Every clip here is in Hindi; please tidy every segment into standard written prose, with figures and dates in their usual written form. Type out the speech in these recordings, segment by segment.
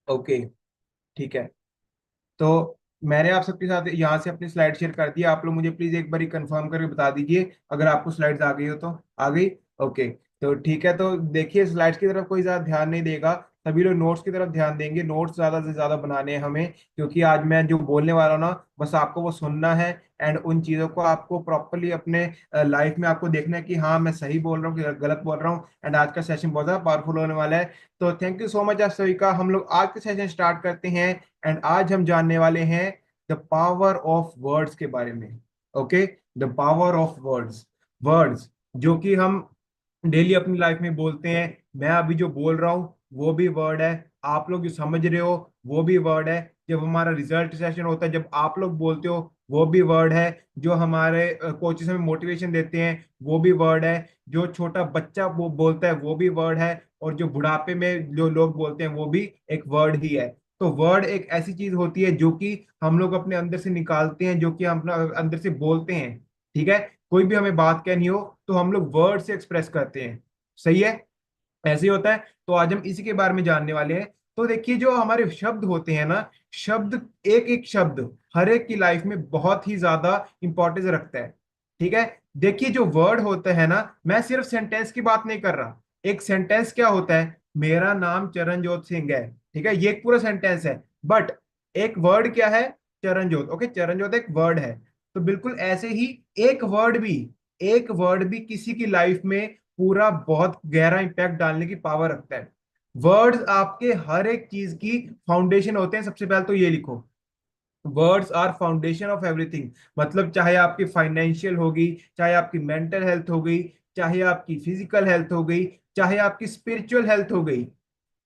ओके, ठीक है। तो मैंने आप सबके साथ यहाँ से अपनी स्लाइड शेयर कर दी। आप लोग मुझे प्लीज एक बार कंफर्म करके बता दीजिए अगर आपको स्लाइड्स आ गई हो तो। आ गई? ओके। तो ठीक है, तो देखिए स्लाइड्स की तरफ कोई ज्यादा ध्यान नहीं देगा, सभी लोग नोट्स की तरफ ध्यान देंगे। नोट्स ज्यादा से ज्यादा बनाने हैं हमें, क्योंकि आज मैं जो बोलने वाला हूँ ना, बस आपको वो सुनना है। एंड उन चीजों को आपको प्रॉपरली अपने लाइफ में आपको देखना है कि हाँ मैं सही बोल रहा हूँ कि गलत बोल रहा हूँ। एंड आज का सेशन बहुत ज्यादा पावरफुल होने वाला है। तो थैंक यू सो मच आप सभी का। हम लोग आज का सेशन स्टार्ट करते हैं। एंड आज हम जानने वाले हैं द पावर ऑफ वर्ड्स के बारे में। Okay, the power of words. Words जो कि हम डेली अपनी लाइफ में बोलते हैं। मैं अभी जो बोल रहा हूँ वो भी वर्ड है, आप लोग जो समझ रहे हो वो भी वर्ड है। जब हमारा रिजल्ट सेशन होता है, जब आप लोग बोलते हो वो भी वर्ड है। जो हमारे कोचेस हमें मोटिवेशन देते हैं वो भी वर्ड है। जो छोटा बच्चा वो बोलता है वो भी वर्ड है। और जो बुढ़ापे में जो लोग बोलते हैं वो भी एक वर्ड ही है। तो वर्ड एक ऐसी चीज होती है जो कि हम लोग अपने अंदर से निकालते हैं, जो कि हम अपना अंदर से बोलते हैं। ठीक है, कोई भी हमें बात कहनी हो तो हम लोग वर्ड से एक्सप्रेस करते हैं। सही है, ऐसे ही होता है। तो आज हम इसी के बारे में जानने वाले हैं। तो देखिए जो हमारे शब्द होते हैं ना, शब्द, एक एक शब्द हर एक की लाइफ में बहुत ही ज्यादा इंपॉर्टेंस रखता है। ठीक है, देखिए जो वर्ड होता है ना, मैं सिर्फ सेंटेंस की बात नहीं कर रहा। एक सेंटेंस क्या होता है? मेरा नाम चरणजोत सिंह है, ठीक है, ये एक पूरा सेंटेंस है। बट एक वर्ड क्या है? चरणजोत। ओके, चरणजोत एक वर्ड है। तो बिल्कुल ऐसे ही एक वर्ड भी, एक वर्ड भी किसी की लाइफ में पूरा बहुत गहरा इंपैक्ट डालने की पावर रखता है। वर्ड्स आपके हर एक चीज की फाउंडेशन होते हैं। सबसे पहले तो ये लिखो, words are foundation of everything. मतलब चाहे आपकी फाइनेंशियल होगी, चाहे आपकी मेंटल हेल्थ हो गई, चाहे आपकी फिजिकल हेल्थ हो गई, चाहे आपकी स्पिरिचुअल हेल्थ हो गई,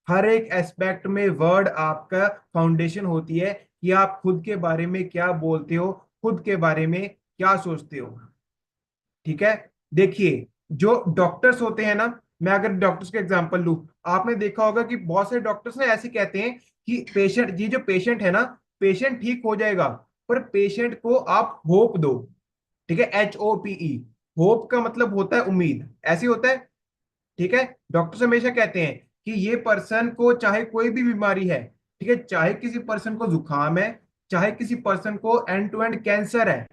हर एक एस्पेक्ट में वर्ड आपका फाउंडेशन होती है कि आप खुद के बारे में क्या बोलते हो, खुद के बारे में क्या सोचते हो। ठीक है, देखिए जो डॉक्टर्स होते हैं ना, मैं अगर डॉक्टर्स का एग्जांपल लूं, आपने देखा होगा कि बहुत से डॉक्टर्स ने ऐसे कहते हैं कि पेशेंट, ये जो पेशेंट है ना, पेशेंट ठीक हो जाएगा, पर पेशेंट को आप होप दो। ठीक है, HOPE, होप का मतलब होता है उम्मीद, ऐसे होता है। ठीक है, डॉक्टर्स हमेशा कहते हैं कि ये पर्सन को चाहे कोई भी बीमारी है, ठीक है, चाहे किसी पर्सन को जुकाम है, चाहे किसी पर्सन को एंड टू एंड कैंसर है,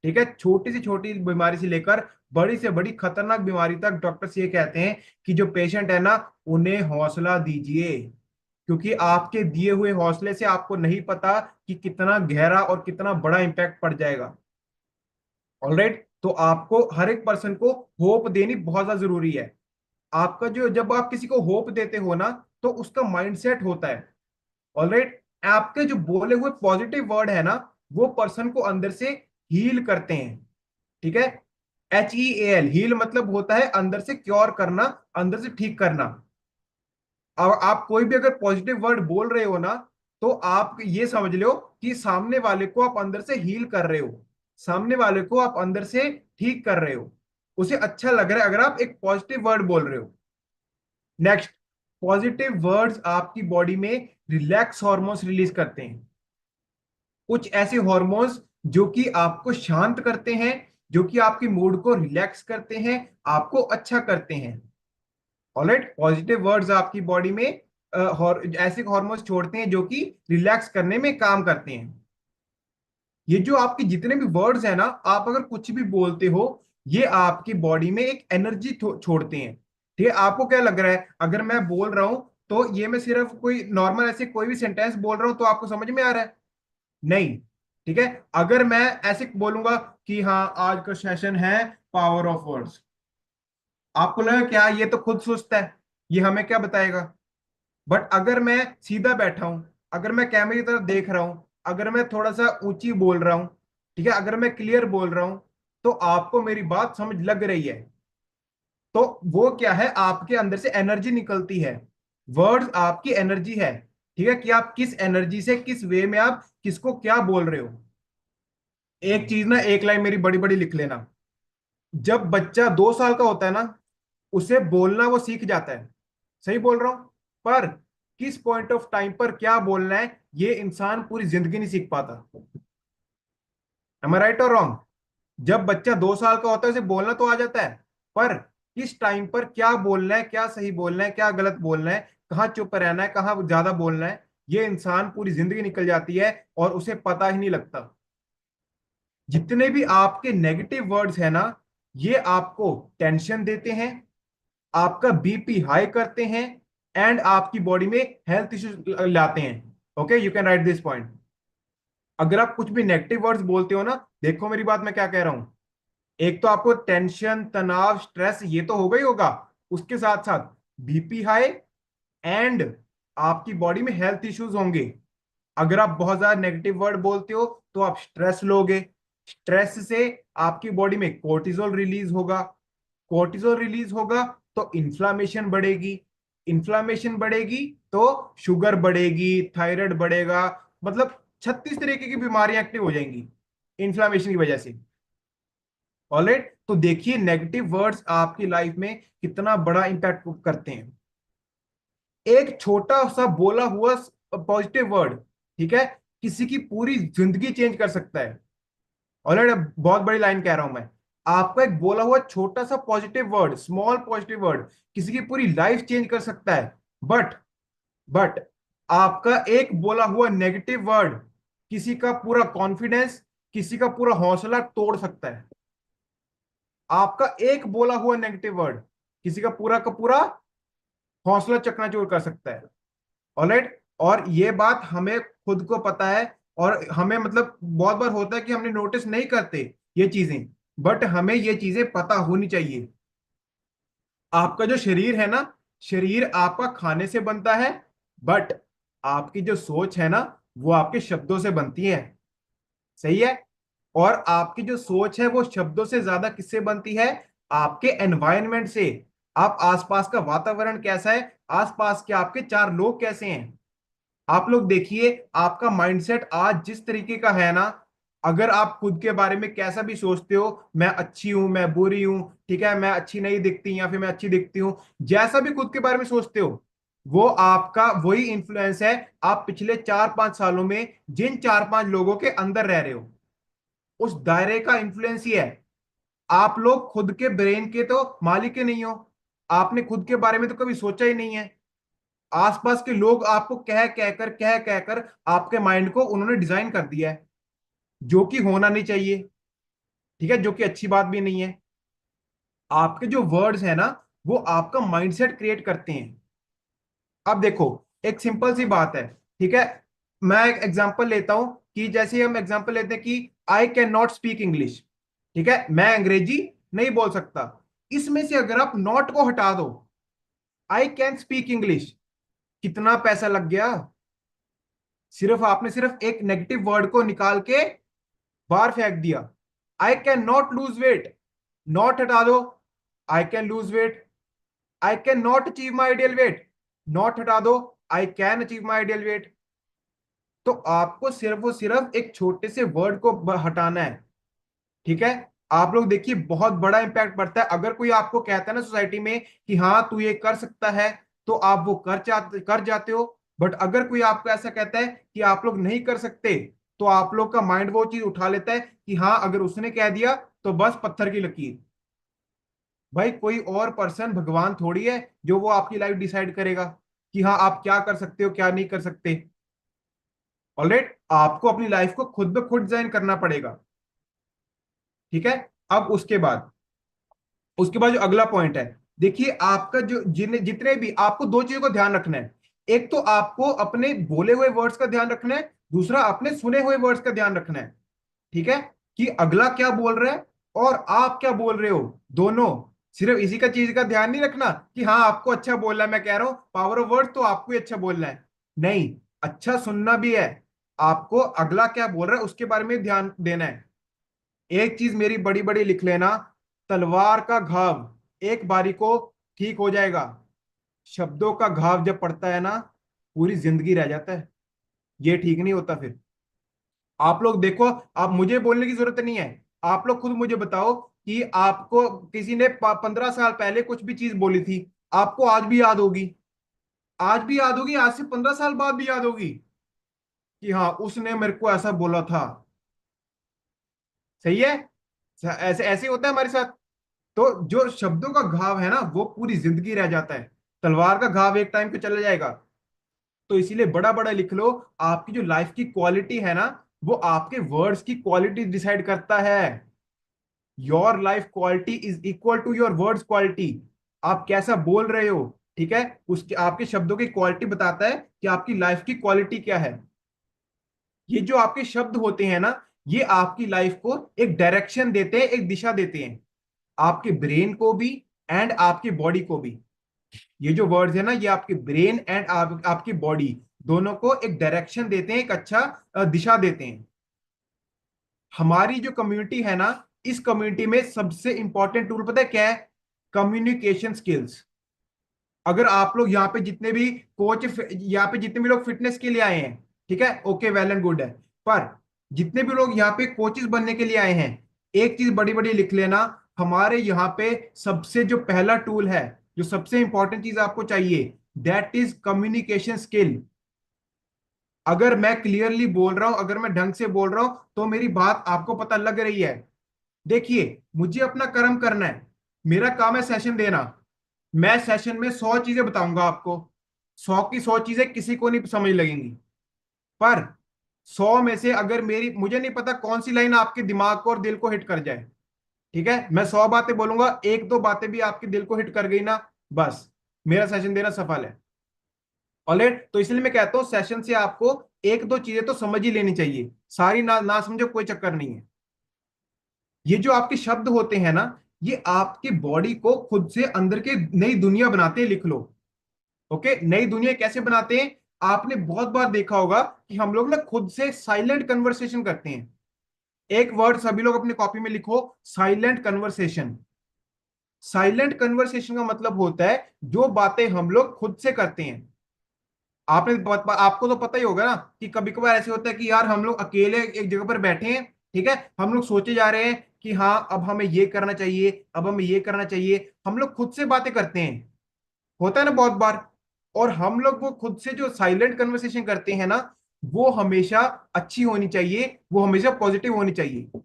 ठीक है, छोटी से छोटी बीमारी से लेकर बड़ी से बड़ी खतरनाक बीमारी तक, डॉक्टर्स ये कहते हैं कि जो पेशेंट है ना, उन्हें हौसला दीजिए। क्योंकि आपके दिए हुए हौसले से आपको नहीं पता कि कितना गहरा और कितना बड़ा इंपैक्ट पड़ जाएगा। ऑलराइट, तो आपको हर एक पर्सन को होप देनी बहुत ज्यादा जरूरी है। आपका जो, जब आप किसी को होप देते हो ना, तो उसका माइंडसेट होता है। ऑलराइट, आपके जो बोले हुए पॉजिटिव वर्ड है ना, वो पर्सन को अंदर से हील करते हैं। ठीक है, HEAL, हील मतलब होता है अंदर से क्योर करना, अंदर से ठीक करना। अब आप कोई भी अगर पॉजिटिव वर्ड बोल रहे हो ना, तो आप ये समझ लो कि सामने वाले को आप अंदर से हील कर रहे हो, सामने वाले को आप अंदर से ठीक कर रहे हो, उसे अच्छा लग रहा है अगर आप एक पॉजिटिव वर्ड बोल रहे हो। नेक्स्ट, पॉजिटिव वर्ड्स आपकी बॉडी में रिलैक्स हार्मोन्स रिलीज करते हैं। कुछ ऐसे हार्मोन्स जो कि आपको शांत करते हैं, जो कि आपके मूड को रिलैक्स करते हैं, आपको अच्छा करते हैं। ऑलराइट, पॉजिटिव वर्ड्स आपकी बॉडी में ऐसे हार्मोन्स छोड़ते हैं जो कि रिलैक्स करने में काम करते हैं। ये जो आपके जितने भी वर्ड्स हैं ना, आप अगर कुछ भी बोलते हो, ये आपकी बॉडी में एक एनर्जी छोड़ते हैं। ठीक है, आपको क्या लग रहा है अगर मैं बोल रहा हूं तो ये मैं सिर्फ कोई नॉर्मल ऐसे कोई भी सेंटेंस बोल रहा हूं तो आपको समझ में आ रहा है? नहीं। ठीक है, अगर मैं ऐसे बोलूंगा कि हाँ आज का सेशन है पावर ऑफ वर्ड्स, आपको लगा क्या ये तो खुद सुस्त है, ये हमें क्या बताएगा? बट अगर मैं सीधा बैठा हूं, अगर मैं कैमरे की तरफ देख रहा हूं, अगर मैं थोड़ा सा ऊंची बोल रहा हूं, ठीक है, अगर मैं क्लियर बोल रहा हूं, तो आपको मेरी बात समझ लग रही है। तो वो क्या है, आपके अंदर से एनर्जी निकलती है। वर्ड्स आपकी एनर्जी है। ठीक है, कि आप किस एनर्जी से, किस वे में आप किसको क्या बोल रहे हो। एक चीज ना, एक लाइन मेरी बड़ी बड़ी लिख लेना। जब बच्चा 2 साल का होता है ना, उसे बोलना वो सीख जाता है। सही बोल रहा हूं? पर किस पॉइंट ऑफ टाइम पर क्या बोलना है, ये इंसान पूरी जिंदगी नहीं सीख पाता। एम आई राइट और रॉन्ग? जब बच्चा 2 साल का होता है, उसे बोलना तो आ जाता है, पर किस टाइम पर क्या बोलना है, क्या सही बोलना है, क्या गलत बोलना है, कहाँ चुप रहना है, कहाँ ज्यादा बोलना है, ये इंसान पूरी जिंदगी निकल जाती है और उसे पता ही नहीं लगता। जितने भी आपके नेगेटिव वर्ड्स है ना, ये आपको टेंशन देते हैं, आपका बीपी हाई करते हैं, एंड आपकी बॉडी में हेल्थ इश्यूज लाते हैं। Okay, you can write this point. अगर आप कुछ भी नेगेटिव वर्ड्स बोलते हो ना, देखो मेरी बात मैं क्या कह रहा हूं, एक तो आपको टेंशन, तनाव, स्ट्रेस ये तो होगा ही होगा, उसके साथ साथ बीपी हाई, एंड आपकी बॉडी में हेल्थ इश्यूज होंगे। अगर आप बहुत ज्यादा नेगेटिव वर्ड बोलते हो तो आप स्ट्रेस लोगे, स्ट्रेस से आपकी बॉडी में कोर्टिजोल रिलीज होगा, कोर्टिजोल रिलीज होगा तो इन्फ्लामेशन बढ़ेगी, इन्फ्लामेशन बढ़ेगी तो शुगर बढ़ेगी, थायराइड बढ़ेगा, मतलब 36 तरीके की बीमारियां एक्टिव हो जाएंगी इन्फ्लामेशन की वजह से। ऑलराइट, तो देखिए नेगेटिव वर्ड्स आपकी लाइफ में कितना बड़ा इंपैक्ट करते हैं। एक छोटा सा बोला हुआ पॉजिटिव वर्ड, ठीक है, किसी की पूरी जिंदगी चेंज कर सकता है। ऑलराइट, बहुत बड़ी लाइन कह रहा हूं मैं, आपका एक बोला हुआ छोटा सा positive word, small positive word किसी की पूरी लाइफ चेंज कर सकता है। बट बट आपका एक बोला हुआ नेगेटिव वर्ड किसी का पूरा कॉन्फिडेंस, किसी का पूरा हौसला तोड़ सकता है। आपका एक बोला हुआ नेगेटिव वर्ड किसी का पूरा हौसला चकनाचूर कर सकता है। ऑलराइट, और ये बात हमें खुद को पता है, और हमें मतलब बहुत बार होता है कि हमने नोटिस नहीं करते ये चीजें, बट हमें ये चीजें पता होनी चाहिए। आपका जो शरीर है ना, शरीर आपका खाने से बनता है, बट आपकी जो सोच है ना, वो आपके शब्दों से बनती है। सही है। और आपकी जो सोच है वो शब्दों से ज्यादा किससे बनती है? आपके एनवायरनमेंट से। आप आसपास का वातावरण कैसा है, आसपास के आपके चार लोग कैसे हैं। आप लोग देखिए, आपका माइंडसेट आज जिस तरीके का है ना, अगर आप खुद के बारे में कैसा भी सोचते हो, मैं अच्छी हूं, मैं बुरी हूं, ठीक है, मैं अच्छी नहीं दिखती या फिर मैं अच्छी दिखती हूं, जैसा भी खुद के बारे में सोचते हो, वो आपका वही इंफ्लुएंस है। आप पिछले 4-5 सालों में जिन 4-5 लोगों के अंदर रह रहे हो, उस दायरे का इंफ्लुएंस ही है। आप लोग खुद के ब्रेन के तो मालिक ही नहीं हो, आपने खुद के बारे में तो कभी सोचा ही नहीं है। आसपास के लोग आपको कह कहकर आपके माइंड को उन्होंने डिजाइन कर दिया है, जो कि होना नहीं चाहिए, ठीक है, जो कि अच्छी बात भी नहीं है। आपके जो वर्ड्स है ना, वो आपका माइंडसेट क्रिएट करते हैं। अब देखो, एक सिंपल सी बात है, ठीक है, मैं एक एग्जांपल लेता हूं, कि जैसे हम एग्जांपल लेते हैं कि I can not speak English, ठीक है, मैं अंग्रेजी नहीं बोल सकता। इसमें से अगर आप नॉट को हटा दो, आई कैन स्पीक इंग्लिश, कितना पैसा लग गया? सिर्फ आपने सिर्फ एक नेगेटिव वर्ड को निकाल के बाहर फेंक दिया। I can not lose weight, not हटा दो, I can lose weight. I can not achieve my ideal weight, not हटा दो, I can achieve my ideal weight. तो आपको सिर्फ और सिर्फ एक छोटे से वर्ड को हटाना है, ठीक है। आप लोग देखिए, बहुत बड़ा इंपैक्ट पड़ता है। अगर कोई आपको कहता है ना सोसाइटी में कि हाँ तू ये कर सकता है, तो आप वो कर जाते हो। बट अगर कोई आपको ऐसा कहता है कि आप लोग नहीं कर सकते, तो आप लोग का माइंड वो चीज उठा लेता है कि हाँ अगर उसने कह दिया तो बस पत्थर की लकीर। भाई कोई और पर्सन भगवान थोड़ी है जो वो आपकी लाइफ डिसाइड करेगा कि हाँ आप क्या कर सकते हो क्या नहीं कर सकते। ऑलराइट, आपको अपनी लाइफ को खुद ब खुद डिजाइन करना पड़ेगा, ठीक है। अब उसके बाद जो अगला पॉइंट है, देखिए आपका जो जितने भी, आपको दो चीजों का ध्यान रखना है। एक तो आपको अपने बोले हुए वर्ड्स का ध्यान रखना है, दूसरा अपने सुने हुए वर्ड्स का ध्यान रखना है, ठीक है, कि अगला क्या बोल रहा है और आप क्या बोल रहे हो, दोनों। सिर्फ इसी का चीज का ध्यान नहीं रखना कि हाँ आपको अच्छा बोलना है, मैं कह रहा हूं पावर ऑफ वर्ड तो आपको ही अच्छा बोलना है। नहीं, अच्छा सुनना भी है, आपको अगला क्या बोल रहा है उसके बारे में ध्यान देना है। एक चीज मेरी बड़ी बड़ी लिख लेना, तलवार का घाव एक बारी को ठीक हो जाएगा, शब्दों का घाव जब पड़ता है ना, पूरी जिंदगी रह जाता है, ये ठीक नहीं होता फिर। आप लोग देखो, आप मुझे बोलने की जरूरत नहीं है, आप लोग खुद मुझे बताओ कि आपको किसी ने 15 साल पहले कुछ भी चीज बोली थी, आपको आज भी याद होगी? आज भी याद होगी, आज से 15 साल बाद भी याद होगी कि हाँ उसने मेरे को ऐसा बोला था। सही है, ऐसे ऐसे होता है हमारे साथ। तो जो शब्दों का घाव है ना, वो पूरी जिंदगी रह जाता है, तलवार का घाव एक टाइम पे चला जाएगा, तो इसीलिए बड़ा बड़ा लिख लो, आपकी जो लाइफ की क्वालिटी है ना, वो आपके वर्ड्स की क्वालिटी डिसाइड करता है। Your life quality is equal to your words quality. आप कैसा बोल रहे हो, ठीक है, उसके आपके शब्दों की क्वालिटी बताता है कि आपकी लाइफ की क्वालिटी क्या है। ये जो आपके शब्द होते हैं ना, ये आपकी लाइफ को एक डायरेक्शन देते हैं, एक दिशा देते हैं, आपके ब्रेन को भी एंड आपकी बॉडी को भी। ये जो वर्ड्स है ना, ये आपके ब्रेन एंड आपकी बॉडी दोनों को एक डायरेक्शन देते हैं, एक अच्छा दिशा देते हैं। हमारी जो कम्युनिटी है ना, इस कम्युनिटी में सबसे इंपॉर्टेंट टूल पता है क्या है? Communication skills. अगर आप लोग यहाँ पे जितने भी कोच, यहाँ पे जितने भी लोग फिटनेस के लिए आए हैं, ठीक है, ओके, वेल एंड गुड है, पर जितने भी लोग यहाँ पे कोचेस बनने के लिए आए हैं, एक चीज बड़ी बड़ी लिख लेना, हमारे यहाँ पे सबसे जो पहला टूल है, जो सबसे इंपॉर्टेंट चीज आपको चाहिए, दैट इज कम्युनिकेशन स्किल। अगर मैं क्लियरली बोल रहा हूं, अगर मैं ढंग से बोल रहा हूं, तो मेरी बात आपको पता लग रही है। देखिए, मुझे अपना कर्म करना है, मेरा काम है सेशन देना। मैं सेशन में 100 चीजें बताऊंगा आपको, 100 की 100 चीजें किसी को नहीं समझ लगेंगी, पर 100 में से अगर मेरी, मुझे नहीं पता कौन सी लाइन आपके दिमाग को और दिल को हिट कर जाए, ठीक है, मैं 100 बातें बोलूंगा, एक दो बातें भी आपके दिल को हिट कर गई ना, बस मेरा सेशन देना सफल है। ऑलराइट, तो इसलिए मैं कहता हूं सेशन से आपको एक दो चीजें तो समझ ही लेनी चाहिए, सारी ना ना समझो कोई चक्कर नहीं है। ये जो आपके शब्द होते हैं ना, ये आपकी बॉडी को खुद से अंदर के नई दुनिया बनाते हैं, लिख लो। ओके, नई दुनिया कैसे बनाते हैं? आपने बहुत बार देखा होगा कि हम लोग ना खुद से साइलेंट कन्वर्सेशन करते हैं। एक वर्ड सभी लोग अपनी कॉपी में लिखो, साइलेंट कन्वर्सेशन। साइलेंट कन्वर्सेशन का मतलब होता है जो बातें हम लोग खुद से करते हैं। आपको तो पता ही होगा ना कि कभी कभार ऐसे होता है कि यार हम लोग अकेले एक जगह पर बैठे हैं, ठीक है, हम लोग सोचे जा रहे हैं कि हाँ अब हमें ये करना चाहिए, अब हमें ये करना चाहिए, हम लोग खुद से बातें करते हैं, होता है ना बहुत बार। और हम लोग वो खुद से जो साइलेंट कन्वर्सेशन करते हैं ना, वो हमेशा अच्छी होनी चाहिए, वो हमेशा पॉजिटिव होनी चाहिए।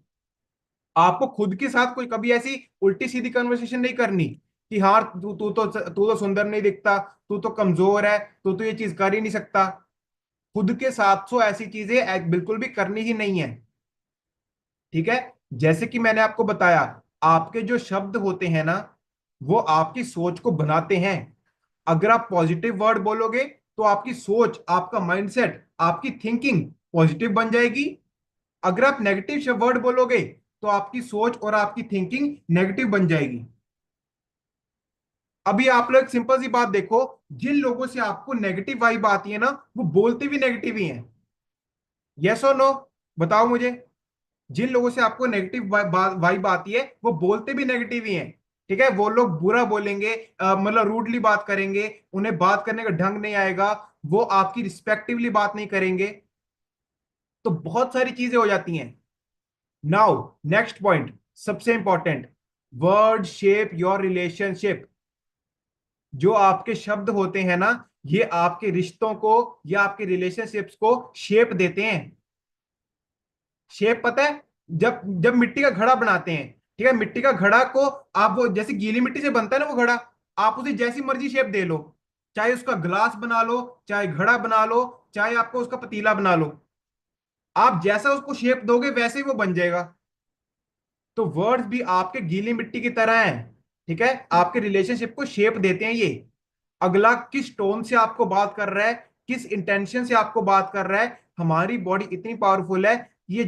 आपको खुद के साथ कोई कभी ऐसी उल्टी सीधी कन्वर्सेशन नहीं करनी कि हाँ तू तो सुंदर नहीं दिखता, तू तो कमजोर है, तू तो ये चीज कर ही नहीं सकता। खुद के साथ तो ऐसी चीजें बिल्कुल भी करनी ही नहीं है, ठीक है। जैसे कि मैंने आपको बताया, आपके जो शब्द होते हैं ना, वो आपकी सोच को बनाते हैं। अगर आप पॉजिटिव वर्ड बोलोगे, तो आपकी सोच, आपका माइंडसेट, आपकी थिंकिंग पॉजिटिव बन जाएगी। अगर आप नेगेटिव वर्ड बोलोगे, तो आपकी सोच और आपकी थिंकिंग नेगेटिव बन जाएगी। अभी आप लोग एक सिंपल सी बात देखो, जिन लोगों से आपको नेगेटिव वाइब आती है ना, वो बोलते भी नेगेटिव ही हैं। यस और नो, बताओ मुझे। जिन लोगों से आपको नेगेटिव वाइब आती है, वो बोलते भी नेगेटिव ही हैं, ठीक है। वो लोग बुरा बोलेंगे, मतलब रूडली बात करेंगे, उन्हें बात करने का ढंग नहीं आएगा, वो आपकी रिस्पेक्टिवली बात नहीं करेंगे, तो बहुत सारी चीजें हो जाती हैं। नाउ नेक्स्ट पॉइंट, सबसे important, word shape your relationship. जो आपके शब्द होते हैं ना, ये आपके रिश्तों को या आपके रिलेशनशिप्स को शेप देते हैं। शेप पता है? जब जब मिट्टी का घड़ा बनाते हैं, ठीक है, मिट्टी का घड़ा को आप, वो जैसे गीली मिट्टी से बनता है ना वो घड़ा, आप उसे जैसी मर्जी शेप दे लो, चाहे उसका ग्लास बना लो, चाहे घड़ा बना लो, चाहे आपको उसका पतीला बना लो, आप जैसा उसको शेप दोगे वैसे ही वो बन जाएगा। तो वर्ड्स भी आपके गीली मिट्टी की तरह हैं, ठीक है, आपके रिलेशनशिप को शेप देते हैं ये। अगला किस टोन से आपको बात कर रहा है, किस इंटेंशन से आपको बात कर रहा है, हमारी बॉडी इतनी पावरफुल है कि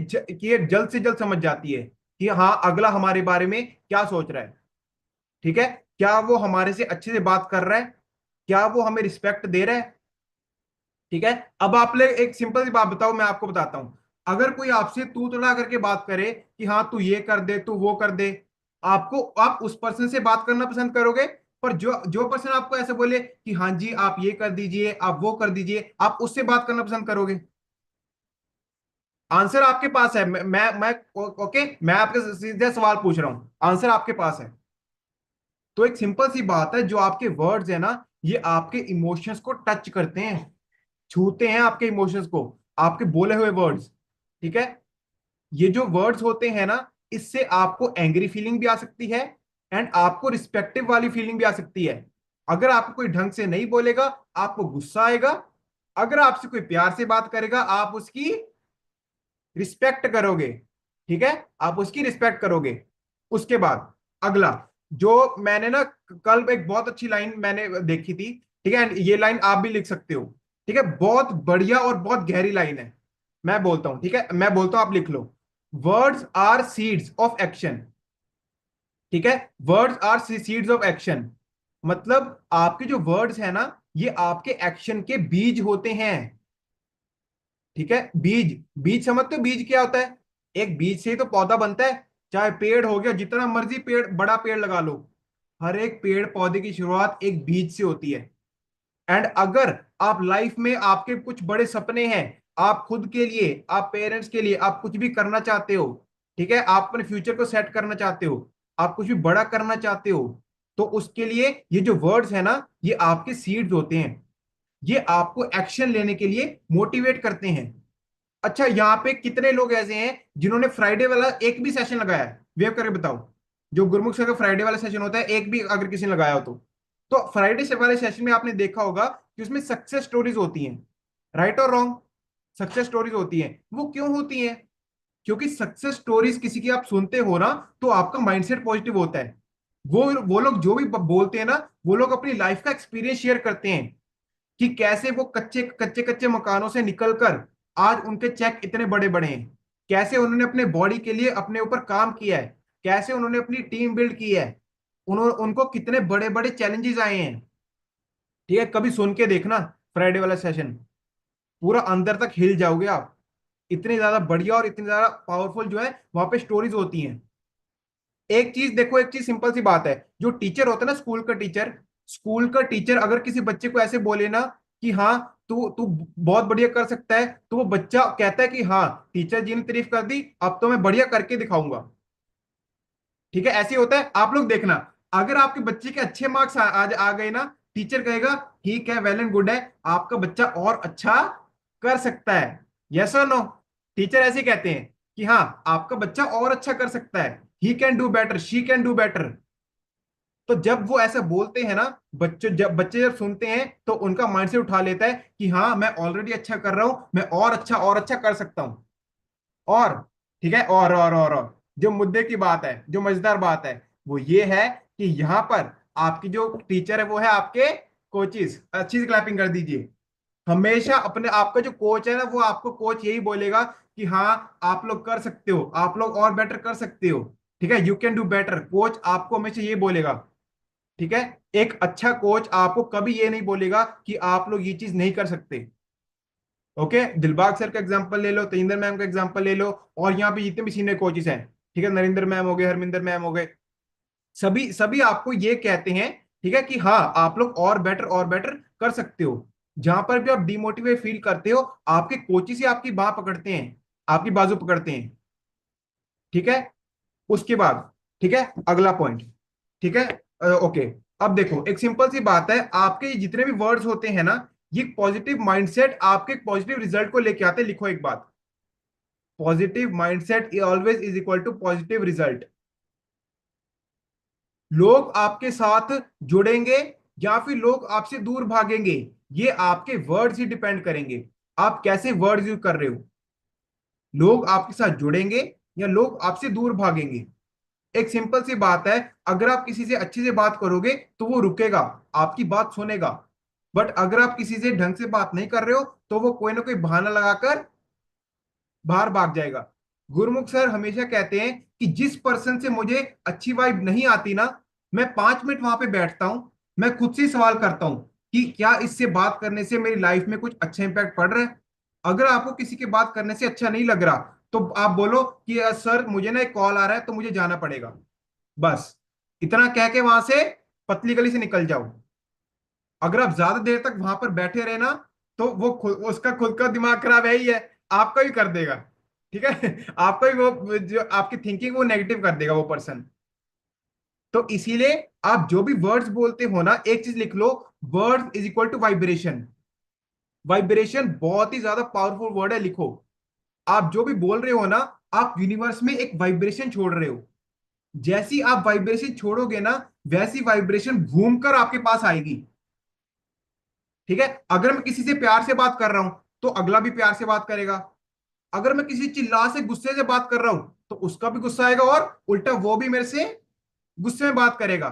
ये जल्द से जल्द समझ जाती है कि हाँ अगला हमारे बारे में क्या सोच रहा है, ठीक है, क्या वो हमारे से अच्छे से बात कर रहा है, क्या वो हमें रिस्पेक्ट दे रहा है, ठीक है। अब आप लोग एक सिंपल सी बात बताओ, मैं आपको बताता हूं। अगर कोई आपसे तू तड़ा करके बात करे कि हाँ तू ये कर दे, तू वो कर दे, आपको, आप उस पर्सन से बात करना पसंद करोगे? पर जो जो पर्सन आपको ऐसे बोले कि हाँ जी आप ये कर दीजिए, आप वो कर दीजिए, आप उससे बात करना पसंद करोगे? आंसर आपके पास है। ओके, मैं आपके सीधे सवाल पूछ रहा हूं, आंसर आपके पास है। तो एक सिंपल सी बात है, जो आपके वर्ड्स है ना, ये आपके इमोशंस को टच करते हैं, छूते हैं आपके इमोशंस को, आपके बोले हुए वर्ड्स, ठीक है। ये जो वर्ड्स होते हैं ना, इससे आपको एंग्री फीलिंग भी आ सकती है एंड आपको रिस्पेक्टिव वाली फीलिंग भी आ सकती है। अगर आपको कोई ढंग से नहीं बोलेगा, आपको गुस्सा आएगा, अगर आपसे कोई प्यार से बात करेगा आप उसकी रिस्पेक्ट करोगे, ठीक है, आप उसकी रिस्पेक्ट करोगे। उसके बाद अगला, जो मैंने ना कल एक बहुत अच्छी लाइन मैंने देखी थी, ठीक है, ये लाइन आप भी लिख सकते हो, ठीक है, बहुत बढ़िया और बहुत गहरी लाइन है। मैं बोलता हूं, ठीक है, मैं बोलता हूं, आप लिख लो। Words are seeds of action, ठीक है, words are seeds of action, मतलब आपके जो वर्ड्स है ना, ये आपके एक्शन के बीज होते हैं, ठीक है। बीज, बीज समझते हो बीज क्या होता है? एक बीज से ही तो पौधा बनता है, चाहे पेड़ हो गया, जितना मर्जी पेड़, बड़ा पेड़ लगा लो, हर एक पेड़ पौधे की शुरुआत एक बीज से होती है। एंड अगर आप लाइफ में आपके कुछ बड़े सपने हैं, आप खुद के लिए, आप पेरेंट्स के लिए, आप कुछ भी करना चाहते हो, ठीक है, आप अपने फ्यूचर को सेट करना चाहते हो, आप कुछ भी बड़ा करना चाहते हो, तो उसके लिए ये जो वर्ड्स है ना, ये आपके सीड्स होते हैं, ये आपको एक्शन लेने के लिए मोटिवेट करते हैं। अच्छा, यहाँ पे कितने लोग ऐसे हैं जिन्होंने फ्राइडे वाला एक भी सेशन लगाया है? वेव करके बताओ। जो गुरमुख सर का फ्राइडे वाला सेशन होता है, एक भी अगर किसी ने लगाया हो तो फ्राइडे से वाले सेशन में आपने देखा होगा कि उसमें सक्सेस स्टोरीज होती हैं, राइट और रॉन्ग? सक्सेस स्टोरीज होती हैं, वो क्यों होती हैं? क्योंकि सक्सेस स्टोरीज किसी की आप सुनते हो ना, तो आपका माइंडसेट पॉजिटिव होता है। वो लोग जो भी बोलते हैं ना, वो लोग अपनी लाइफ का एक्सपीरियंस शेयर करते हैं कि कैसे वो कच्चे कच्चे कच्चे मकानों से निकलकर आज उनके चेक इतने बड़े बड़े हैं, कैसे उन्होंने अपने बॉडी के लिए अपने ऊपर काम किया है, कैसे उन्होंने अपनी टीम बिल्ड की है, उन्होंने उनको कितने बड़े बड़े चैलेंजेस आए हैं, ठीक है। कभी सुन के देखना फ्राइडे वाला सेशन, पूरा अंदर तक हिल जाओगे आप। इतनी ज्यादा बढ़िया और इतनी ज्यादा पावरफुल जो है वहां पे स्टोरीज होती हैं। एक चीज देखो, एक चीज सिंपल सी बात है, जो टीचर होता है ना, स्कूल का टीचर अगर किसी बच्चे को ऐसे बोले ना कि हाँ तू तू बहुत बढ़िया कर सकता है, तो वो बच्चा कहता है कि हाँ, टीचर जी ने तारीफ कर दी, अब तो मैं बढ़िया करके दिखाऊंगा, ठीक है। ऐसे होता है, आप लोग देखना, अगर आपके बच्चे के अच्छे मार्क्स आज आ गए ना, टीचर कहेगा ठीक है, वेल एंड गुड है, आपका बच्चा और अच्छा कर सकता है। यस और नो? टीचर ऐसे कहते हैं कि हाँ, आपका बच्चा और अच्छा कर सकता है, he can do better, she can do better. तो जब वो ऐसा बोलते हैं ना, बच्चे जब सुनते हैं तो उनका माइंड से उठा लेता है कि हाँ, मैं ऑलरेडी अच्छा कर रहा हूं, मैं और अच्छा कर सकता हूं। और ठीक है, और जो मुद्दे की बात है, जो मजेदार बात है, वो ये है कि यहाँ पर आपकी जो टीचर है वो है आपके कोचिज। अच्छी से क्लैपिंग कर दीजिए। हमेशा अपने, आपका जो कोच है ना, वो आपको कोच यही बोलेगा कि हाँ, आप लोग कर सकते हो, आप लोग और बेटर कर सकते हो, ठीक है, you can do better. Coach आपको हमेशा ये बोलेगा, ठीक है। एक अच्छा कोच आपको कभी ये नहीं बोलेगा कि आप लोग ये चीज नहीं कर सकते। ओके, दिलबाग सर का एग्जांपल ले लो, तेजिंदर मैम का एग्जांपल ले लो, और यहाँ पे जितने भी सीनियर कोचेस हैं, ठीक है, नरेंद्र मैम हो गए, हरमिंदर मैम हो गए, सभी सभी आपको ये कहते हैं, ठीक है, कि हाँ, आप लोग और बेटर कर सकते हो। जहां पर भी आप डिमोटिवेट फील करते हो, आपके कोचेस ही आपकी बाह पकड़ते हैं, आपकी बाजू पकड़ते हैं, ठीक है। उसके बाद, ठीक है, अगला पॉइंट, ठीक है, ओके। अब देखो, एक सिंपल सी बात है, आपके ये जितने भी वर्ड्स होते हैं ना, ये पॉजिटिव माइंडसेट आपके पॉजिटिव रिजल्ट को लेके आते हैं। लिखो एक बात, positive mindset always is equal to positive result. लोग आपके साथ जुड़ेंगे या फिर लोग आपसे दूर भागेंगे, ये आपके वर्ड्स ही डिपेंड करेंगे, आप कैसे वर्ड्स यूज कर रहे हो। लोग आपके साथ जुड़ेंगे या लोग आपसे दूर भागेंगे। एक सिंपल सी बात है, अगर आप किसी से अच्छे से बात करोगे तो वो रुकेगा, आपकी बात सुनेगा। बट अगर आप किसी से ढंग से बात नहीं कर रहे हो, तो वो कोई ना कोई बहाना लगाकर बाहर भाग जाएगा। गुरमुख सर हमेशा कहते हैं कि जिस पर्सन से मुझे अच्छी वाइब नहीं आती ना, मैं 5 मिनट वहां पे बैठता हूं, मैं खुद से सवाल करता हूं कि क्या इससे बात करने से मेरी लाइफ में कुछ अच्छा इंपैक्ट पड़ रहा है। अगर आपको किसी के बात करने से अच्छा नहीं लग रहा, तो आप बोलो कि सर मुझे ना एक कॉल आ रहा है तो मुझे जाना पड़ेगा, बस इतना कह के वहां से पतली गली से निकल जाओ। अगर आप ज्यादा देर तक वहां पर बैठे रहे ना, तो वो उसका खुद का दिमाग खराब है ही है, आपका भी कर देगा, ठीक है। आपका भी, वो जो आपकी थिंकिंग वो नेगेटिव कर देगा वो पर्सन। तो इसीलिए आप जो भी वर्ड्स बोलते हो ना, एक चीज लिख लो, word is equal to vibration. Vibration बहुत ही ज्यादा पावरफुल वर्ड है, लिखो। आप जो भी बोल रहे हो ना, आप यूनिवर्स में एक वाइब्रेशन छोड़ रहे हो। जैसी आप वाइब्रेशन छोड़ोगे ना, वैसी वाइब्रेशन घूमकर आपके पास आएगी। ठीक है, अगर मैं किसी से प्यार से बात कर रहा हूं तो अगला भी प्यार से बात करेगा। अगर मैं किसी चिल्ला से गुस्से से बात कर रहा हूं तो उसका भी गुस्सा आएगा और उल्टा वो भी मेरे से गुस्से में बात करेगा।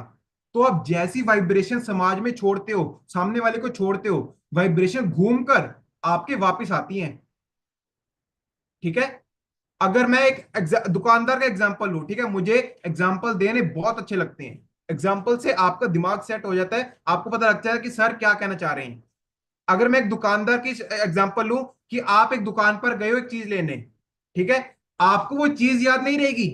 तो आप जैसी वाइब्रेशन समाज में छोड़ते हो, सामने वाले को छोड़ते हो, वाइब्रेशन घूमकर आपके वापस आती है। ठीक है, अगर मैं एक दुकानदार का एग्जांपल लूं, ठीक है, मुझे एग्जांपल देने बहुत अच्छे लगते हैं। एग्जांपल से आपका दिमाग सेट हो जाता है, आपको पता लगता है कि सर क्या कहना चाह रहे हैं। अगर मैं एक दुकानदार की एग्जांपल लूं कि आप एक दुकान पर गए हो एक चीज लेने, ठीक है, आपको वो चीज याद नहीं रहेगी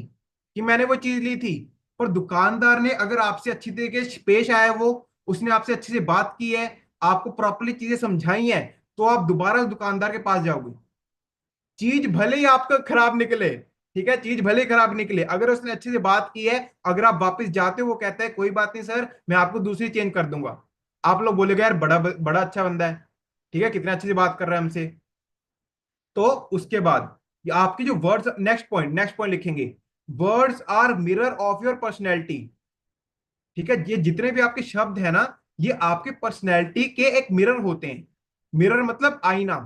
कि मैंने वो चीज ली थी, पर दुकानदार ने अगर आपसे अच्छी तरीके से पेश आया, वो उसने आपसे अच्छे से बात की है, आपको प्रॉपर्ली चीजें समझाई हैं, तो आप दोबारा उस दुकानदार के पास जाओगे। चीज भले ही आपका खराब निकले, ठीक है, चीज भले ही खराब निकले, अगर उसने अच्छे से बात की है, अगर आप वापस जाते हो, वो कहता है कोई बात नहीं सर, मैं आपको दूसरी चेंज कर दूंगा, आप लोग बोलेगे यार बड़ा बड़ा अच्छा बंदा है, ठीक है, कितने अच्छे से बात कर रहा है हमसे। तो उसके बाद ये आपके जो वर्ड्स, नेक्स्ट पॉइंट लिखेंगे, words are mirror of your personality. ठीक है, ये जितने भी आपके शब्द है ना, ये आपके पर्सनैलिटी के एक मिरर होते हैं। मिरर मतलब आईना।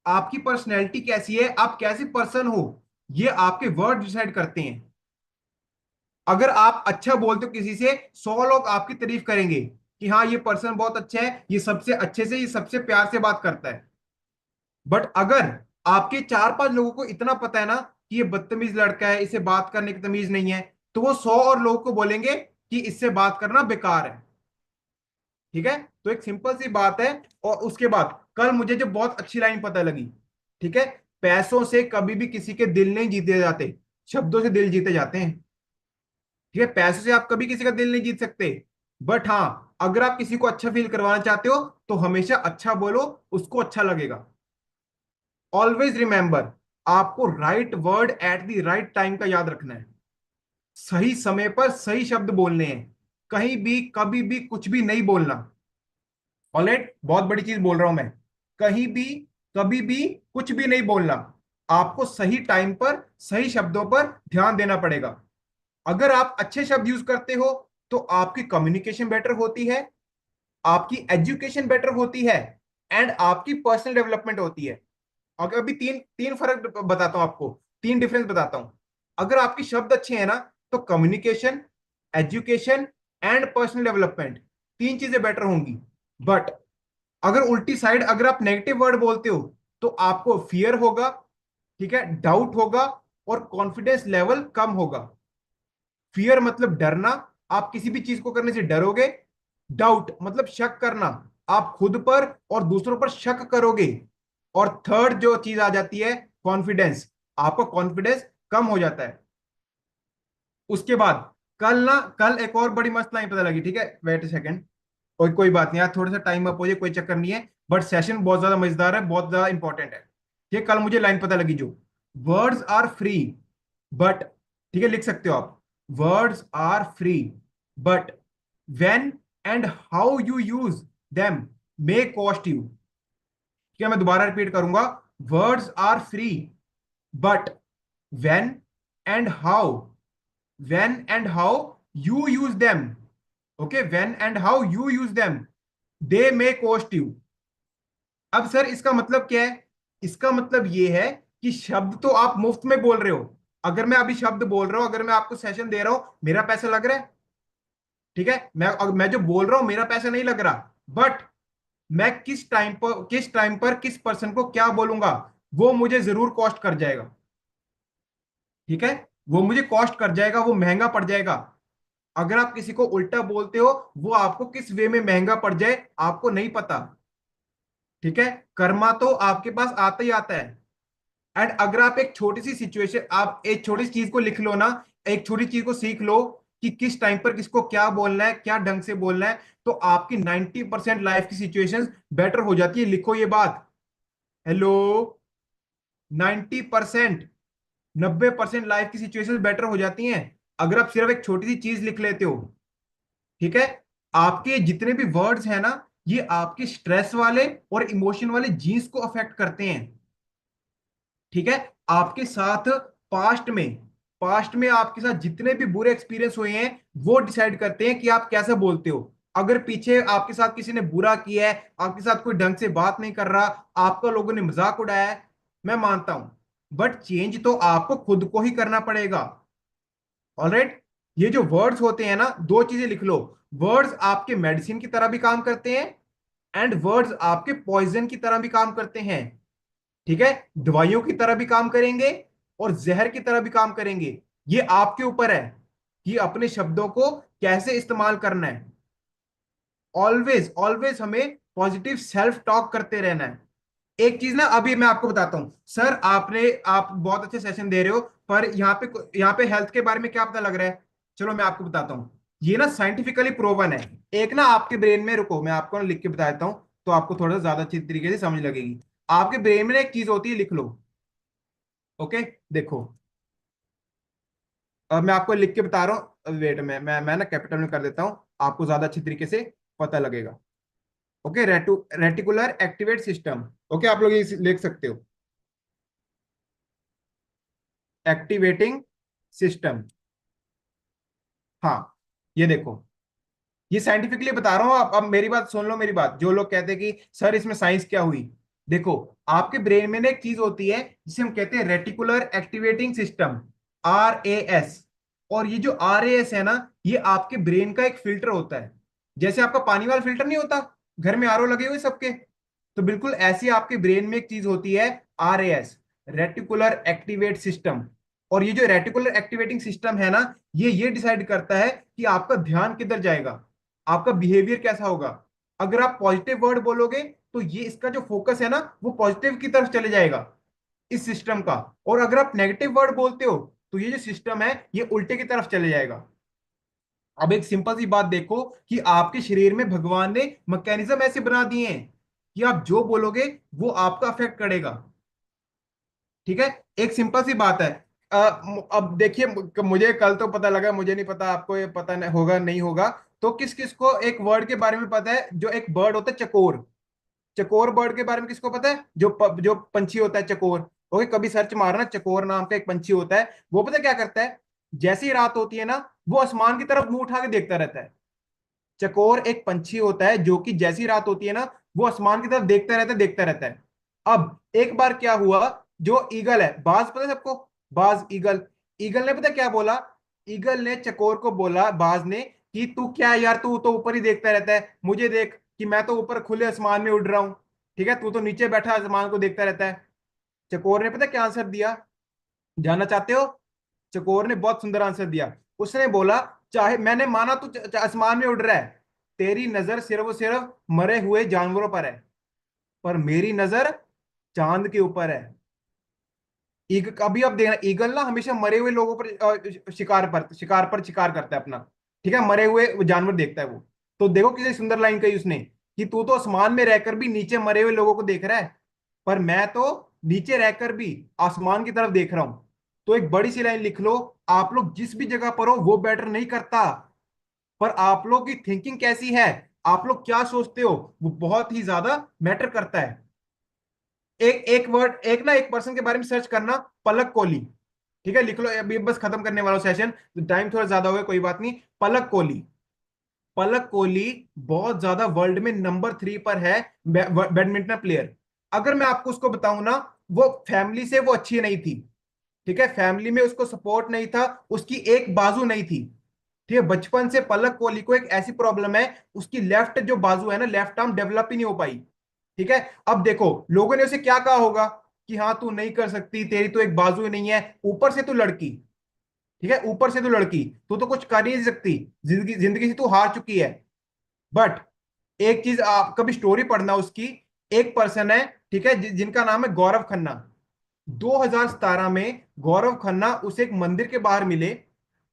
आपकी पर्सनैलिटी कैसी है, आप कैसे पर्सन हो, ये आपके वर्ड डिसाइड करते हैं। अगर आप अच्छा बोलते हो किसी से, 100 लोग आपकी तारीफ करेंगे कि हाँ ये पर्सन बहुत अच्छा है, ये सबसे अच्छे से, ये सबसे प्यार से बात करता है। बट अगर आपके 4-5 लोगों को इतना पता है ना कि ये बदतमीज लड़का है, इसे बात करने की तमीज नहीं है, तो वो 100 और लोगों को बोलेंगे कि इससे बात करना बेकार है। ठीक है, तो एक सिंपल सी बात है। और उसके बाद कल मुझे जो बहुत अच्छी लाइन पता लगी, ठीक है, पैसों से कभी भी किसी के दिल नहीं जीते जाते, शब्दों से दिल जीते जाते हैं। ठीक है, पैसों से आप कभी किसी का दिल नहीं जीत सकते, बट हाँ अगर आप किसी को अच्छा फील करवाना चाहते हो तो हमेशा अच्छा बोलो, उसको अच्छा लगेगा। ऑलवेज रिमेंबर, आपको right word at the right time का याद रखना है। सही समय पर सही शब्द बोलने हैं, कहीं भी कभी भी कुछ भी नहीं बोलना। ऑलराइट, बहुत बड़ी चीज बोल रहा हूं मैं, कहीं भी कभी भी कुछ भी नहीं बोलना। आपको सही टाइम पर सही शब्दों पर ध्यान देना पड़ेगा। अगर आप अच्छे शब्द यूज करते हो तो आपकी कम्युनिकेशन बेटर होती है, आपकी एजुकेशन बेटर होती है, एंड आपकी पर्सनल डेवलपमेंट होती है। और अभी तीन तीन फर्क बताता हूं आपको, तीन डिफरेंस बताता हूं। अगर आपके शब्द अच्छे हैं ना, तो communication, education and personal development, तीन चीजें बेटर होंगी। बट अगर उल्टी साइड, अगर आप नेगेटिव वर्ड बोलते हो तो आपको फियर होगा, ठीक है, डाउट होगा, और कॉन्फिडेंस लेवल कम होगा। फियर मतलब डरना, आप किसी भी चीज को करने से डरोगे। डाउट मतलब शक करना, आप खुद पर और दूसरों पर शक करोगे। और थर्ड जो चीज आ जाती है, कॉन्फिडेंस, आपका कॉन्फिडेंस कम हो जाता है। उसके बाद कल एक और बड़ी मस्त लाइन पता लगी, ठीक है, वेट सेकंड, कोई बात नहीं यार, थोड़ा सा टाइम अप हो जाए, कोई चक्कर नहीं है, बट सेशन बहुत ज्यादा मजेदार है, बहुत ज्यादा इंपॉर्टेंट है। ठीक है, कल मुझे लाइन पता लगी जो, वर्ड्स आर फ्री बट, ठीक है, लिख सकते हो आप, words are free but when and how you use them may cost you. ठीक है, मैं दोबारा रिपीट करूंगा, words are free but when and how, when and how you use them, okay, when and how you use them, they may cost you। अब सर इसका मतलब क्या है, इसका मतलब ये है कि शब्द तो आप मुफ्त में बोल रहे हो। अगर मैं अभी शब्द बोल रहा हूं, अगर मैं आपको सेशन दे रहा हूं, मेरा पैसा लग रहा है, ठीक है, मैं जो बोल रहा हूं मेरा पैसा नहीं लग रहा, बट मैं किस टाइम पर किस पर्सन को क्या बोलूंगा, वो मुझे जरूर कॉस्ट कर जाएगा। ठीक है, वो मुझे कॉस्ट कर जाएगा, वो महंगा पड़ जाएगा। अगर आप किसी को उल्टा बोलते हो, वो आपको किस वे में महंगा पड़ जाए आपको नहीं पता। ठीक है, कर्मा तो आपके पास आता ही आता है। एंड अगर आप एक छोटी सी सिचुएशन, आप एक छोटी सी चीज को लिख लो ना, एक छोटी चीज को सीख लो कि किस टाइम पर किसको क्या बोलना है, क्या ढंग से बोलना है, तो आपकी 90% लाइफ की सिचुएशंस बेटर हो जाती है। लिखो ये बात, हेलो, 90%, 90% लाइफ की सिचुएशंस बेटर हो जाती हैं अगर आप सिर्फ एक छोटी सी चीज लिख लेते हो। ठीक है, आपके जितने भी वर्ड्स हैं ना, ये आपके स्ट्रेस वाले और इमोशन वाले जीन्स को अफेक्ट करते हैं। ठीक है, आपके साथ पास्ट में पास्ट में आपके साथ जितने भी बुरे एक्सपीरियंस हुए हैं, वो डिसाइड करते हैं कि आप कैसे बोलते हो। अगर पीछे आपके साथ किसी ने बुरा किया है, आपके साथ कोई ढंग से बात नहीं कर रहा, आपका लोगों ने मजाक उड़ाया है, मैं मानता हूं, बट चेंज तो आपको खुद को ही करना पड़ेगा। ऑलराइट। ये जो वर्ड्स होते हैं ना, दो चीजें लिख लो। वर्ड्स आपके मेडिसिन की तरह भी काम करते हैं, एंड वर्ड्स आपके पॉइजन की तरह भी काम करते हैं। ठीक है, दवाइयों की तरह भी काम करेंगे और जहर की तरह भी काम करेंगे। ये आपके ऊपर है कि अपने शब्दों को कैसे इस्तेमाल करना है। ऑलवेज ऑलवेज हमें पॉजिटिव सेल्फ टॉक करते रहना है। एक चीज ना अभी मैं आपको बताता हूं सर, आप बहुत अच्छे सेशन दे रहे हो, पर यहाँ पे हेल्थ के बारे में क्या पता लग रहा है। चलो मैं आपको बताता हूँ। ये ना साइंटिफिकली प्रूवन है। एक ना आपके ब्रेन में, रुको मैं आपको ना लिख के बता देता हूँ, तो आपको थोड़ा ज्यादा अच्छी तरीके से समझ लगेगी। आपके ब्रेन में ना एक चीज होती है, लिख लो। ओके, देखो, अब मैं आपको लिख के बता रहा हूँ, वेट मैं ना कैपिटल में कर देता हूँ, आपको ज्यादा अच्छी तरीके से पता लगेगा। Okay, reticular activate system. Okay, आप लोग ये लिख सकते हो, एक्टिवेटिंग सिस्टम। हाँ, ये देखो, ये साइंटिफिकली बता रहा हूँ। अब मेरी बात सुन लो, मेरी बात। जो लोग कहते हैं कि सर इसमें साइंस क्या हुई, देखो, आपके ब्रेन में ना एक चीज होती है जिसे हम कहते हैं रेटिकुलर एक्टिवेटिंग सिस्टम, RAS। और ये जो RAS है ना, ये आपके ब्रेन का एक फिल्टर होता है। जैसे आपका पानी वाला फिल्टर नहीं होता, घर में आरओ लगे हुए सबके, तो बिल्कुल ऐसी आपके ब्रेन में एक चीज होती है, RAS, रेटिकुलर एक्टिवेट सिस्टम। और ये जो रेटिकुलर एक्टिवेटिंग सिस्टम है ना, ये डिसाइड करता है कि आपका ध्यान किधर जाएगा, आपका बिहेवियर कैसा होगा। अगर आप पॉजिटिव वर्ड बोलोगे, तो ये इसका जो फोकस है ना, वो पॉजिटिव की तरफ चले जाएगा, इस सिस्टम का। और अगर आप नेगेटिव वर्ड बोलते हो, तो ये जो सिस्टम है ये उल्टे की तरफ चले जाएगा। अब एक सिंपल सी बात देखो, कि आपके शरीर में भगवान ने मैकेनिज्म ऐसे बना दिए हैं कि आप जो बोलोगे वो आपका अफेक्ट करेगा। ठीक है, एक सिंपल सी बात है। अब देखिए, मुझे कल तो पता लगा, मुझे नहीं पता आपको ये पता नहीं होगा, नहीं होगा। तो किस किस को एक वर्ड के बारे में पता है, जो एक बर्ड होता है चकोर। चकोर बर्ड के बारे में किसको पता है, जो पंछी होता है चकोर। ओके, कभी सर्च मारना, चकोर नाम का एक पंछी होता है। वो पता है क्या करता है, जैसी रात होती है ना, वो आसमान की तरफ मुंह उठा के देखता रहता है। चकोर एक पंछी होता है जो कि जैसी रात होती है ना, वो आसमान की तरफ देखता रहता है, देखता रहता है। अब एक बार क्या हुआ, जो ईगल है, बाज पता है सबको, बाज, ईगल। ईगल ने पता क्या बोला, ईगल ने चकोर को बोला, बाज ने, कि तू क्या यार, तू तो ऊपर ही देखता रहता है, मुझे देख कि मैं तो ऊपर खुले आसमान में उड़ रहा हूं। ठीक है, तू तो नीचे बैठा आसमान को देखता रहता है। चकोर ने पता क्या आंसर दिया, जानना चाहते हो? चकोर ने बहुत सुंदर आंसर दिया। उसने बोला, चाहे मैंने माना तू आसमान में उड़ रहा है, तेरी नजर सिर्फ और सिर्फ मरे हुए जानवरों पर है, पर मेरी नजर चांद के ऊपर है। ईग अभी आप देखना, ईगल ना हमेशा मरे हुए लोगों पर, शिकार करता है अपना। ठीक है, मरे हुए जानवर देखता है वो। तो देखो किसी सुंदर लाइन कही उसने, कि तू तो आसमान में रहकर भी नीचे मरे हुए लोगों को देख रहा है, पर मैं तो नीचे रहकर भी आसमान की तरफ देख रहा हूं। तो एक बड़ी सी लाइन लिख लो, आप लोग जिस भी जगह पर हो वो मैटर नहीं करता, पर आप लोग की थिंकिंग कैसी है, आप लोग क्या सोचते हो, वो बहुत ही ज्यादा मैटर करता है। एक एक वर्ड, एक ना एक पर्सन के बारे में सर्च करना, पलक कोहली। ठीक है, लिख लो, अभी बस खत्म करने वाला सेशन, टाइम थोड़ा ज्यादा हो गया, कोई बात नहीं। पलक कोहली, पलक कोहली बहुत ज्यादा वर्ल्ड में नंबर 3 पर है, बैडमिंटन प्लेयर। अगर मैं आपको उसको बताऊं ना, वो फैमिली से वो अच्छी नहीं थी। ठीक है, फैमिली में उसको सपोर्ट नहीं था, उसकी एक बाजू नहीं थी। ठीक है, बचपन से पलक कोहली को एक ऐसी प्रॉब्लम है, उसकी लेफ्ट जो बाजू है ना, लेफ्ट आर्म डेवलप ही नहीं हो पाई। ठीक है, अब देखो लोगों ने उसे क्या कहा होगा, कि हाँ तू नहीं कर सकती, तेरी तो एक बाजू ही नहीं है, ऊपर से तू लड़की। ठीक है, ऊपर से तू लड़की, तू तो कुछ कर ही नहीं सकती, जिंदगी जिंदगी से तू हार चुकी है। बट एक चीज, आप कभी स्टोरी पढ़ना उसकी। एक पर्सन है, ठीक है, जिनका नाम है गौरव खन्ना। 2017 में गौरव खन्ना उसे एक मंदिर के बाहर मिले।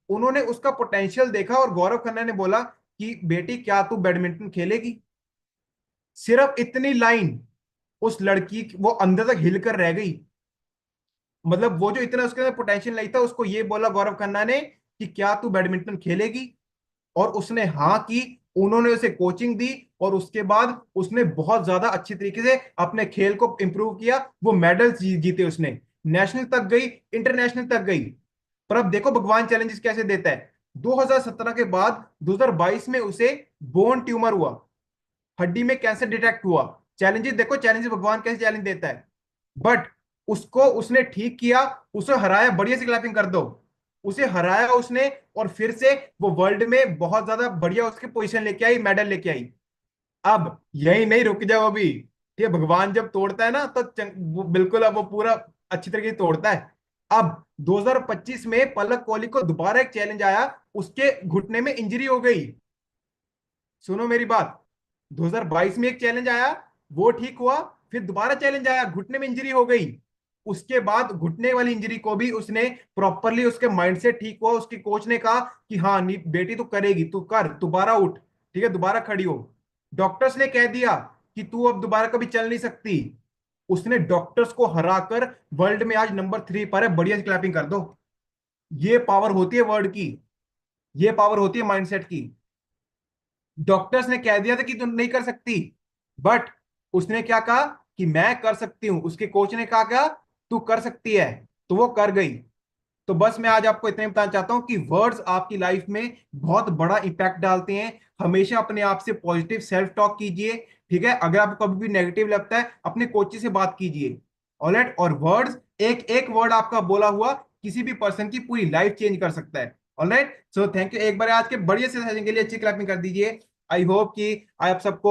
उन्होंने उसका पोटेंशियल देखा, और गौरव खन्ना ने बोला कि बेटी क्या तू बैडमिंटन खेलेगी। सिर्फ इतनी लाइन, उस लड़की वो अंदर तक हिलकर रह गई। मतलब वो जो इतना उसके अंदर पोटेंशियल नहीं था, उसको ये बोला गौरव खन्ना ने कि क्या तू बैडमिंटन खेलेगी, और उसने हाँ की। उन्होंने उसे कोचिंग दी, और उसके बाद उसने बहुत ज्यादा अच्छी तरीके से अपने खेल को इंप्रूव किया, वो मेडल्स जीते उसने, नेशनल तक गई, इंटरनेशनल तक गई। पर अब देखो भगवान चैलेंजेस कैसे देता है। 2017 के बाद 2022 में उसे बोन ट्यूमर हुआ, हड्डी में कैंसर डिटेक्ट हुआ। चैलेंजेस देखो, चैलेंजेस भगवान कैसे चैलेंज देता है। बट उसको उसने ठीक किया, उसे हराया, बढ़िया से क्लैपिंग कर दो। उसे हराया उसने, और फिर से वो वर्ल्ड में बहुत ज्यादा बढ़िया उसकी पोजीशन लेके आई, मेडल लेके आई। अब यही नहीं, रुक जाओ अभी। ठीक है, भगवान जब तोड़ता है ना तो वो बिल्कुल अब वो पूरा अच्छी तरीके से तोड़ता है। अब 2025 में पलक कोहली को दोबारा एक चैलेंज आया, उसके घुटने में इंजरी हो गई। सुनो मेरी बात, 2022 में एक चैलेंज आया, वो ठीक हुआ, फिर दोबारा चैलेंज आया, घुटने में इंजरी हो गई। उसके बाद घुटने वाली इंजरी को भी उसने प्रॉपरली, उसके माइंड से ठीक हुआ, उसके कोच ने कहा कि हाँ बेटी तू करेगी, तू कर, दोबारा उठ, ठीक है, दोबारा खड़ी हो। डॉक्टर्स ने कह दिया कि तू अब दोबारा कभी चल नहीं सकती। उसने डॉक्टर्स को हराकर वर्ल्ड में आज नंबर 3 पर है। बढ़िया क्लैपिंग कर दो। ये पावर होती है वर्ड की, ये पावर होती है माइंडसेट की। डॉक्टर्स ने कह दिया था कि तुम नहीं कर सकती, बट उसने क्या कहा कि मैं कर सकती हूं। उसके कोच ने कहा क्या, तू कर सकती है, तो वो कर गई। तो बस मैं आज आपको इतना ही बताना चाहता हूं कि वर्ड्स आपकी लाइफ में बहुत बड़ा इंपैक्ट डालते हैं। हमेशा अपने आप से पॉजिटिव सेल्फ टॉक कीजिए। ठीक है, अगर आपको कभी भी नेगेटिव लगता है, अपने कोच से बात कीजिए। ऑलराइट, और वर्ड्स, एक एक वर्ड आपका बोला हुआ किसी भी पर्सन की पूरी लाइफ चेंज कर सकता है। ऑलराइट, सो थैंक यू एक बार आज के बढ़िया से सेशन के लिए अच्छी क्लैपिंग कर दीजिए। आई होप कि आप सबको